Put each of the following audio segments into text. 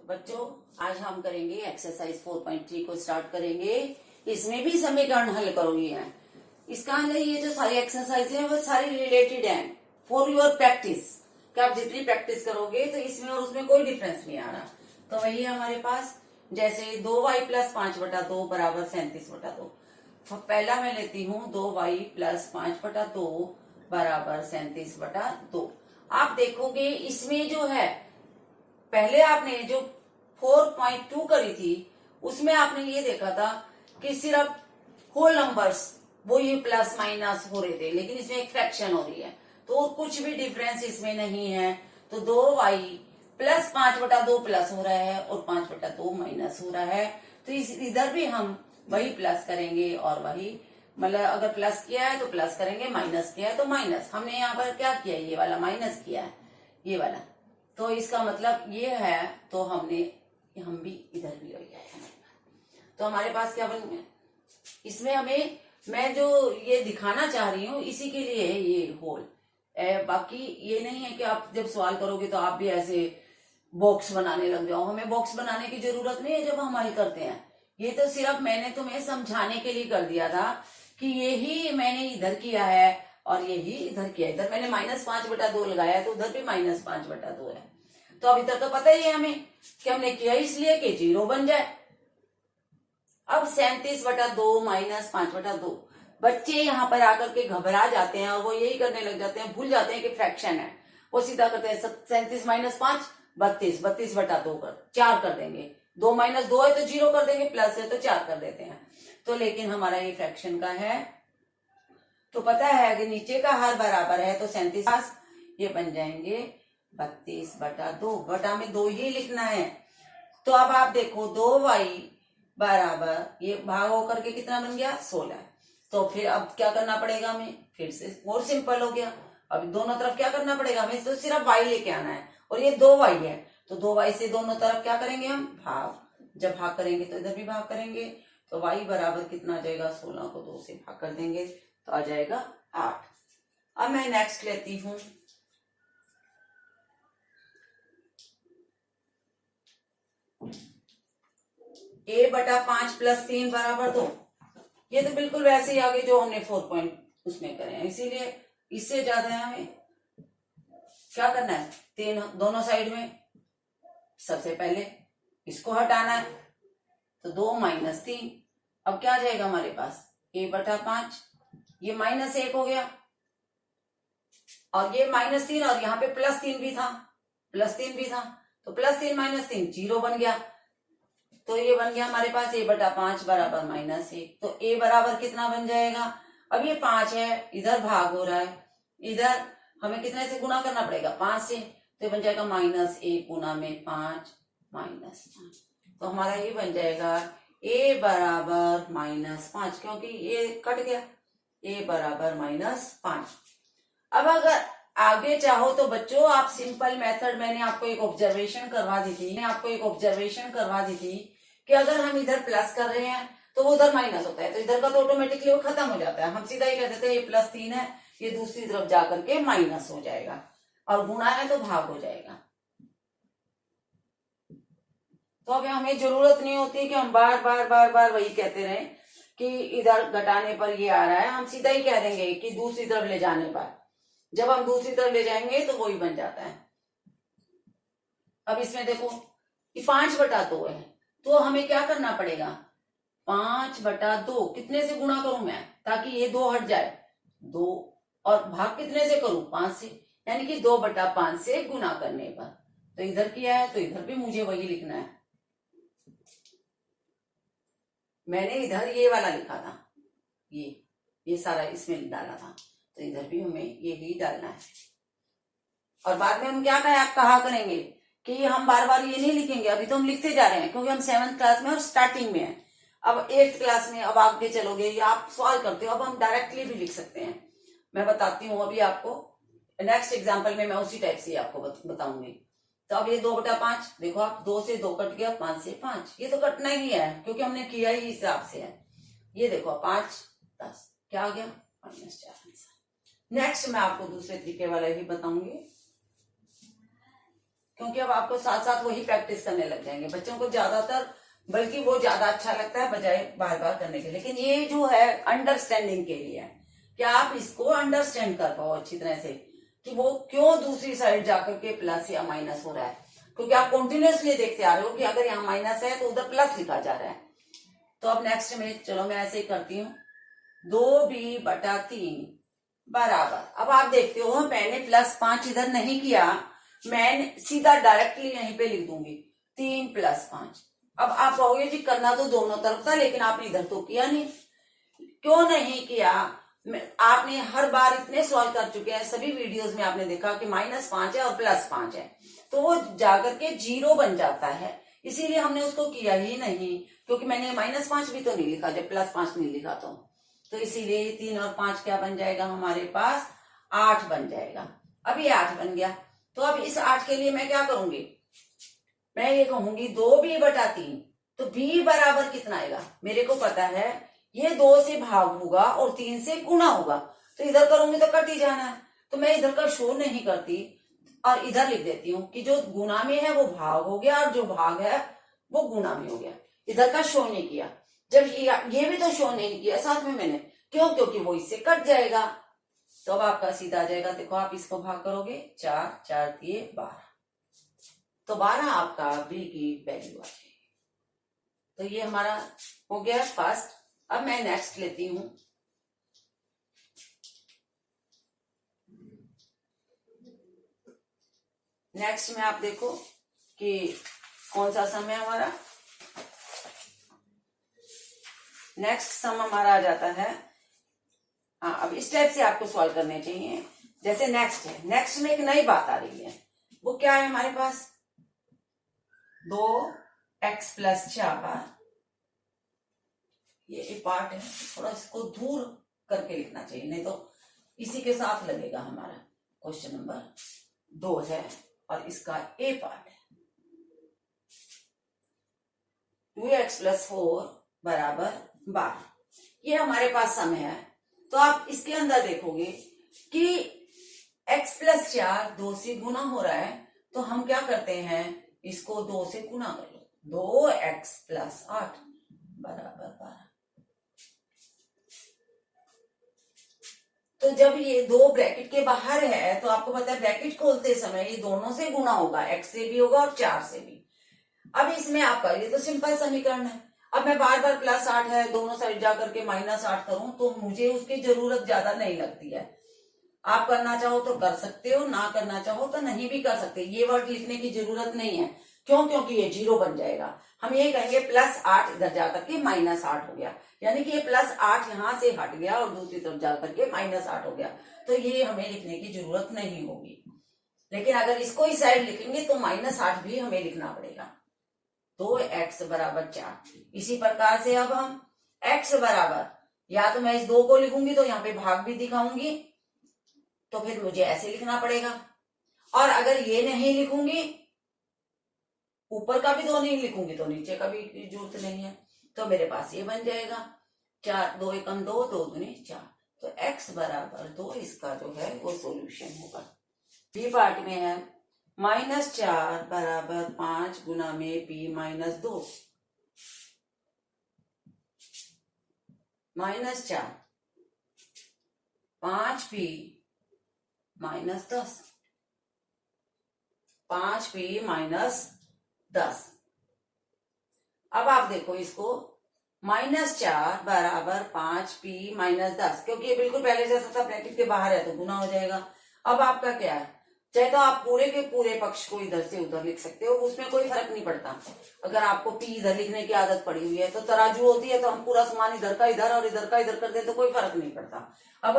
बच्चों आज हम करेंगे एक्सरसाइज 4.3 को स्टार्ट करेंगे। इसमें भी समीकरण हल करोगे हैं। इसका अंदर ये जो सारी एक्सरसाइज है वो सारी रिलेटेड है फॉर योर प्रैक्टिस। कि आप जितनी प्रैक्टिस करोगे तो इसमें और उसमें कोई डिफरेंस नहीं आ रहा। तो वही है हमारे पास, जैसे 2y + 5/2 बराबर 37/2। पहला मैं लेती हूँ 2y + 5/2 बराबर 37/2। आप देखोगे इसमें जो है पहले आपने जो 4.2 करी थी उसमें आपने ये देखा था कि सिर्फ होल नंबर्स वो ये प्लस माइनस हो रहे थे, लेकिन इसमें एक फ्रैक्शन हो रही है तो कुछ भी डिफरेंस इसमें नहीं है। तो 2y + 5/2 प्लस हो रहा है और 5/2 माइनस हो रहा है। तो इधर भी हम वही प्लस करेंगे और वही, मतलब अगर प्लस किया है तो प्लस करेंगे, माइनस किया है तो माइनस। हमने यहाँ पर क्या किया, ये वाला माइनस किया है, ये वाला। तो इसका मतलब ये है, तो हम भी इधर भी हो गया है। तो हमारे पास क्या बन गया, इसमें हमें मैं जो ये दिखाना चाह रही हूँ इसी के लिए है ये होल। बाकी ये नहीं है कि आप जब सवाल करोगे तो आप भी ऐसे बॉक्स बनाने लग जाओ। हमें बॉक्स बनाने की जरूरत नहीं है जब हम हल करते हैं। ये तो सिर्फ मैंने तुम्हें समझाने के लिए कर दिया था कि यही मैंने इधर किया है और यही इधर किया। इधर मैंने -5/2 लगाया तो उधर भी -5/2 है। तो अब इधर तो पता ही है हमें कि हमने किया इसलिए कि 0 बन जाए। अब 37/2 - 5/2। बच्चे यहाँ पर आकर के घबरा जाते हैं और वो यही करने लग जाते हैं, भूल जाते हैं कि फ्रैक्शन है। वो सीधा करते हैं 37 - 5 32, 32/2 कर 4 कर देंगे। 2 - 2 है तो 0 कर देंगे, प्लस है तो 4 कर देते हैं। तो लेकिन हमारा ये फ्रैक्शन का है तो पता है कि नीचे का हर बराबर है, तो 37 ये बन जाएंगे 32/2। बटा में 2 ही लिखना है। तो अब आप देखो 2y बराबर ये भाग होकर के कितना बन गया 16। तो फिर अब क्या करना पड़ेगा हमें, फिर से और सिंपल हो गया। अब दोनों तरफ क्या करना पड़ेगा हमें, तो सिर्फ y लेके आना है और ये 2y है तो 2y से दोनों तरफ क्या करेंगे हम, भाग। जब भाग करेंगे तो इधर भी भाग करेंगे। तो y बराबर कितना आ जाएगा, 16 को 2 से भाग कर देंगे तो आ जाएगा 8। अब मैं नेक्स्ट लेती हूं a/5 + 3 बराबर 2। ये तो बिल्कुल वैसे ही आगे जो हमने 4 पॉइंट उसमें करे हैं, इसीलिए इससे ज्यादा हमें क्या करना है, 3 दोनों साइड में। सबसे पहले इसको हटाना है तो 2 - 3। अब क्या आ जाएगा हमारे पास, a/5, ये -1 हो गया और ये -3 और यहाँ पे +3 भी था, +3 भी था। तो +3 - 3 0 बन गया। तो ये बन गया हमारे पास a/5 बराबर -1। तो a बराबर कितना बन जाएगा, अब ये 5 है, इधर भाग हो रहा है, इधर हमें कितने से गुना करना पड़ेगा, 5 से। तो ये बन जाएगा -1 गुना में 5 -5। तो हमारा ये बन जाएगा a बराबर -5, क्योंकि ये कट गया, a बराबर -5। अब अगर आगे चाहो तो बच्चों आप सिंपल मेथड, मैंने आपको एक ऑब्जर्वेशन करवा दी थी कि अगर हम इधर प्लस कर रहे हैं तो वो उधर माइनस होता है, तो इधर का तो ऑटोमेटिकली वो खत्म हो जाता है। हम सीधा ही कह देते हैं ये +3 है, ये दूसरी तरफ जाकर के माइनस हो जाएगा और गुणा है तो भाग हो जाएगा। तो अब हमें जरूरत नहीं होती कि हम बार बार वही कहते रहे कि इधर घटाने पर ये आ रहा है। हम सीधा ही कह देंगे कि दूसरी तरफ ले जाने पर, जब हम दूसरी तरफ ले जाएंगे तो वही बन जाता है। अब इसमें देखो ये 5/2 है तो हमें क्या करना पड़ेगा, 5/2 कितने से गुणा करूं मैं ताकि ये 2 हट जाए, 2 और भाग कितने से करूं, 5 से, यानी कि 2/5 से गुणा करने पर। तो इधर किया है तो इधर भी मुझे वही लिखना है। मैंने इधर ये वाला लिखा था, ये सारा इसमें डाला था, तो इधर भी हमें यही डालना है। और बाद में हम क्या कहा करेंगे कि हम बार बार ये नहीं लिखेंगे, अभी तो हम लिखते जा रहे हैं क्योंकि हम 7th क्लास में और स्टार्टिंग में है। अब 8th क्लास में अब आगे चलोगे या आप सवाल करते हो, अब हम डायरेक्टली भी लिख सकते हैं। मैं बताती हूँ अभी आपको, नेक्स्ट एग्जाम्पल में मैं उसी टाइप से आपको बताऊंगी। तो अब ये 2/5 देखो आप, 2 से 2 कट गया, 5 से 5, ये तो कटना ही है क्योंकि हमने किया ही हिसाब से है। ये देखो 5 10 क्या आ गया, -4। नेक्स्ट मैं आपको दूसरे तरीके वाला ही बताऊंगी। क्योंकि अब आपको साथ साथ वही प्रैक्टिस करने लग जाएंगे। बच्चों को ज्यादातर बल्कि वो ज्यादा अच्छा लगता है बजाय बार बार करने के। लेकिन ये जो है अंडरस्टैंडिंग के लिए है कि आप इसको अंडरस्टैंड कर पाओ अच्छी तरह से कि वो क्यों दूसरी साइड जाकर के प्लस या माइनस हो रहा है। क्योंकि आप कंटिन्यूअसली देखते आ रहे हो कि अगर यहाँ माइनस है तो उधर प्लस लिखा जा रहा है। तो अब नेक्स्ट में चलो मैं ऐसे ही करती हूँ, 2b/3 बराबर, अब आप देखते हो मैंने +5 इधर नहीं किया, मैं सीधा डायरेक्टली यहीं पे लिख दूंगी 3 + 5। अब आप कहोगे जी करना तो दोनों तरफ था लेकिन आपने इधर तो किया नहीं। क्यों नहीं किया? आपने हर बार इतने सवाल कर चुके हैं, सभी वीडियोस में आपने देखा कि -5 है और +5 है तो वो जाकर के 0 बन जाता है। इसीलिए हमने उसको किया ही नहीं, क्योंकि मैंने -5 भी तो नहीं लिखा जब +5 नहीं लिखा तो इसीलिए 3 और 5 क्या बन जाएगा हमारे पास 8 बन जाएगा। अब ये 8 बन गया तो अब इस 8 के लिए मैं क्या करूंगी, मैं ये कहूंगी 2b/3। तो b बराबर कितना आएगा, मेरे को पता है ये 2 से भाग होगा और 3 से गुणा होगा, तो इधर करूंगी तो कट ही जाना है। तो मैं इधर का शो नहीं करती और इधर लिख देती हूँ कि जो गुणा में है वो भाग हो गया और जो भाग है वो गुणा में हो गया। इधर का शो नहीं किया, जब ये भी तो शो नहीं किया साथ में मैंने, क्यों? क्योंकि वो इससे कट जाएगा। तो अब आपका सीधा आ जाएगा, देखो आप इसको भाग करोगे 4 4 दिए 12, तो 12 आपका बी की वैल्यू आ जाएगी। तो ये हमारा हो गया फर्स्ट। अब मैं नेक्स्ट लेती हूं, नेक्स्ट में आप देखो कि कौन सा सम है हमारा। नेक्स्ट सम हमारा आ जाता है, हाँ अब इस टाइप से आपको सॉल्व करने चाहिए। जैसे नेक्स्ट है, नेक्स्ट में एक नई बात आ रही है, वो क्या है हमारे पास 2x + 4, ये एक पार्ट है, थोड़ा इसको दूर करके लिखना चाहिए नहीं तो इसी के साथ लगेगा हमारा। क्वेश्चन नंबर 2 है और इसका ए पार्ट है, 2x + 4 = 12, ये हमारे पास सम है। तो आप इसके अंदर देखोगे कि x + 4 2 से गुना हो रहा है, तो हम क्या करते हैं इसको 2 से गुना कर लो, 2x + 8 = 12। तो जब ये 2 ब्रैकेट के बाहर है तो आपको पता है ब्रैकेट खोलते समय ये दोनों से गुना होगा, x से भी होगा और 4 से भी। अब इसमें आपका ये तो सिंपल समीकरण है। अब मैं बार बार +8 है दोनों साइड जाकर के -8 करूं तो मुझे उसकी जरूरत ज्यादा नहीं लगती है। आप करना चाहो तो कर सकते हो, ना करना चाहो तो नहीं भी कर सकते। ये वर्ड लिखने की जरूरत नहीं है, क्यों? क्योंकि ये 0 बन जाएगा। हम ये कहेंगे +8 इधर जाकर के -8 हो गया, यानी कि ये +8 यहां से हट गया और दूसरी तरफ जाकर के -8 हो गया, तो ये हमें लिखने की जरूरत नहीं होगी। लेकिन अगर इसको इस साइड लिखेंगे तो -8 भी हमें लिखना पड़ेगा। तो x = 4। इसी प्रकार से अब हम x बराबर, या तो मैं इस 2 को लिखूंगी तो यहाँ पे भाग भी दिखाऊंगी, तो फिर मुझे ऐसे लिखना पड़ेगा। और अगर ये नहीं लिखूंगी, ऊपर का भी 2 नहीं लिखूंगी तो नीचे का भी जरूरत नहीं है, तो मेरे पास ये बन जाएगा 4 2 एकम 2 2 दूनी 4। तो x = 2 इसका जो है वो सॉल्यूशन होगा। बी पार्ट में है -4 = 5 गुना में b - 2, -4 5b - 10, 5b - 10। अब आप देखो इसको -4 = 5b - 10, क्योंकि ये बिल्कुल पहले जैसा था ब्रैकेट के बाहर है तो गुना हो जाएगा। अब आपका क्या है, चाहे तो आप पूरे के पूरे पक्ष को इधर से उधर लिख सकते हो, उसमें कोई फर्क नहीं पड़ता। अगर आपको p इधर लिखने की आदत पड़ी हुई है तो तराजू होती है तो हम पूरा सामान इधर का इधर और इधर का इधर कर दे तो कोई फर्क नहीं पड़ता। अब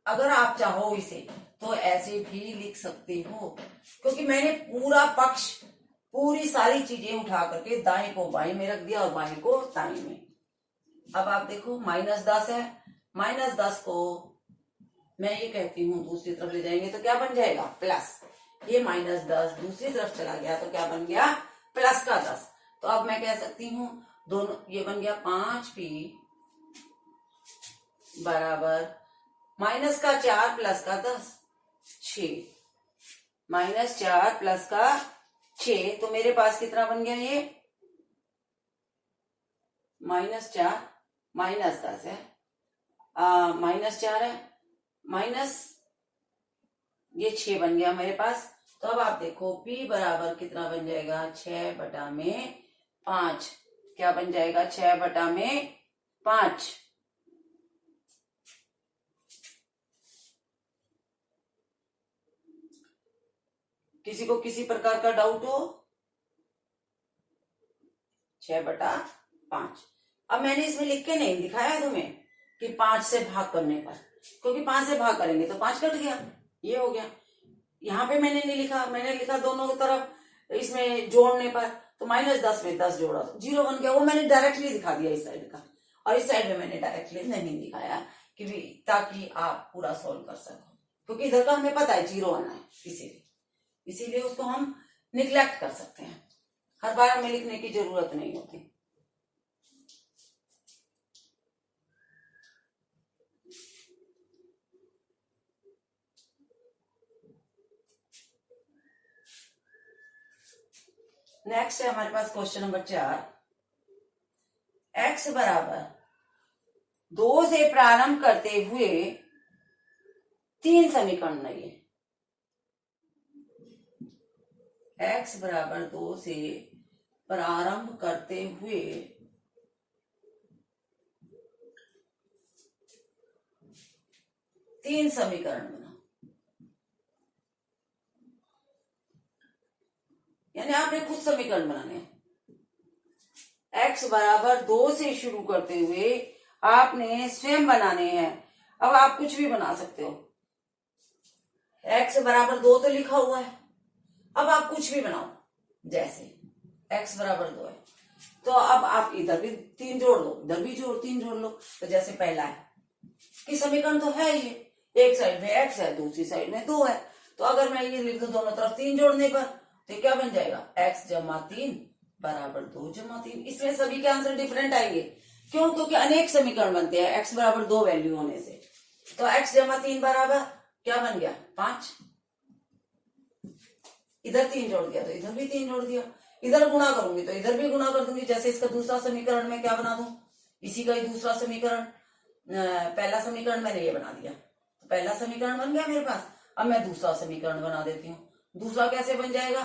अगर आप चाहो इसे तो ऐसे भी लिख सकते हो, क्योंकि मैंने पूरा पक्ष पूरी सारी चीजें उठा करके दाएं को बाएं में रख दिया और बाएं को दाएं में। अब आप देखो -10 है, -10 को मैं ये कहती हूँ दूसरी तरफ ले जाएंगे तो क्या बन जाएगा प्लस, ये -10 दूसरी तरफ चला गया तो क्या बन गया +10। तो अब मैं कह सकती हूँ दोनों, ये बन गया 5p बराबर -4 + 10 6, -4 + 6, तो मेरे पास कितना बन गया ये -4 -10 है, -4 है, माइनस ये 6 बन गया मेरे पास। तो अब आप देखो P बराबर कितना बन जाएगा, 6/5। क्या बन जाएगा, 6/5। किसी को किसी प्रकार का डाउट हो? 6/5। अब मैंने इसमें लिख के नहीं दिखाया तुम्हें कि 5 से भाग करने पर, क्योंकि 5 से भाग करेंगे तो 5 कट गया, ये हो गया। यहाँ पे मैंने नहीं लिखा, मैंने लिखा दोनों की तरफ इसमें जोड़ने पर, तो -10 में 10 जोड़ा तो 0 बन गया। वो मैंने डायरेक्टली दिखा दिया इस साइड का, और इस साइड में मैंने डायरेक्टली नहीं दिखाया कि ताकि आप पूरा सॉल्व कर सको, क्योंकि इधर का हमें पता है 0 आना है, इसीलिए उसको हम निग्लेक्ट कर सकते हैं, हर बार हमें लिखने की जरूरत नहीं होती। नेक्स्ट है हमारे पास क्वेश्चन नंबर 4। x बराबर 2 से प्रारंभ करते हुए 3 समीकरण नहीं है। x बराबर 2 से प्रारंभ करते हुए 3 समीकरण बनाओ, यानी आपने खुद समीकरण बनाने हैं। x बराबर 2 से शुरू करते हुए आपने स्वयं बनाने हैं। अब आप कुछ भी बना सकते हो, x बराबर 2 तो लिखा हुआ है, अब आप कुछ भी बनाओ, जैसे x बराबर 2 है तो अब आप इधर भी 3 जोड़ लो, इधर भी 3 जोड़ लो। तो जैसे पहला है कि समीकरण तो है ये, एक साइड में x है, दूसरी साइड में 2 है, तो अगर मैं ये लिख दूं दोनों तरफ 3 जोड़ने पर, तो क्या बन जाएगा, x जमा 3 बराबर 2 जमा 3। इसमें सभी के आंसर डिफरेंट आएंगे, क्यों? क्योंकि अनेक समीकरण बनते हैं x बराबर 2 वैल्यू होने से। तो x जमा 3 बराबर क्या बन गया, 5। इधर 3 जोड़ दिया तो इधर भी 3 जोड़ दिया, इधर गुणा करूंगी तो इधर भी गुणा कर दूंगी। जैसे इसका दूसरा समीकरण में क्या बना दूं, इसी का ही दूसरा समीकरण, पहला समीकरण मैंने ये बना दिया, तो पहला समीकरण बन गया मेरे पास। अब मैं दूसरा समीकरण बना देती हूँ। दूसरा कैसे बन जाएगा,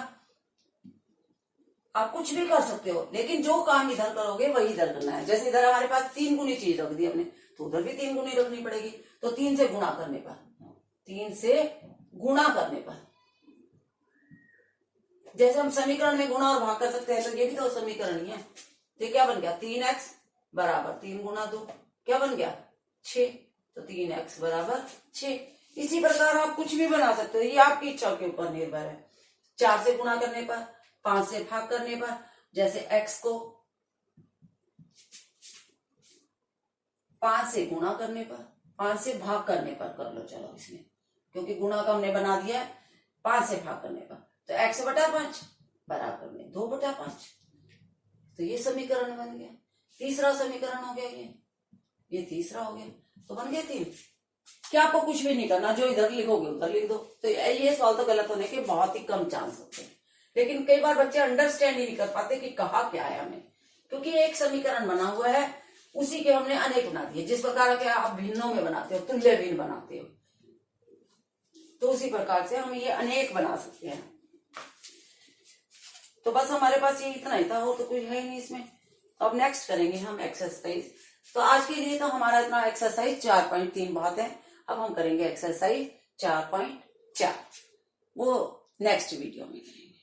आप कुछ भी कर सकते हो, लेकिन जो काम इधर करोगे वही इधर करना है। जैसे इधर हमारे पास 3 गुनी चीज रख दी हमने, तो उधर भी 3 गुनी रखनी पड़ेगी। तो 3 से गुणा करने पर, 3 से गुणा करने पर, जैसे हम समीकरण में गुणा और भाग कर सकते हैं, तो ये भी तो समीकरण ही है। तो क्या बन गया, 3x बराबर 3 गुणा 2, क्या बन गया, 6। तो 3x बराबर 6। इसी प्रकार आप कुछ भी बना सकते हो, ये आपकी इच्छा के ऊपर निर्भर है। 4 से गुणा करने पर, 5 से भाग करने पर, जैसे x को 5 से गुणा करने पर, 5 से भाग करने पर कर लो, चलो इसमें, क्योंकि गुणा का हमने बना दिया है 5 से भाग करने पर, तो x बटा 5 बराबर में 2/5। तो ये समीकरण बन गया, तीसरा समीकरण हो गया, ये तीसरा हो गया, तो बन गए 3। क्या आपको कुछ भी नहीं करना, जो इधर लिखोगे उधर लिख दो। तो ये सवाल तो गलत होने के बहुत ही कम चांस होते हैं, लेकिन कई बार बच्चे अंडरस्टैंड ही नहीं कर पाते कि कहा क्या है हमें, क्योंकि एक समीकरण बना हुआ है, उसी के हमने अनेक बना दिए। जिस प्रकार के आप भिन्नों में बनाते हो, तुल्य भिन्न बनाते हो, तो उसी प्रकार से हम ये अनेक बना सकते हैं। तो बस हमारे पास ये इतना ही था, और तो कुछ है ही नहीं इसमें। अब नेक्स्ट करेंगे हम एक्सरसाइज। तो आज के लिए तो हमारा इतना एक्सरसाइज 4.3 बहुत है। अब हम करेंगे एक्सरसाइज 4.4, वो नेक्स्ट वीडियो में करेंगे।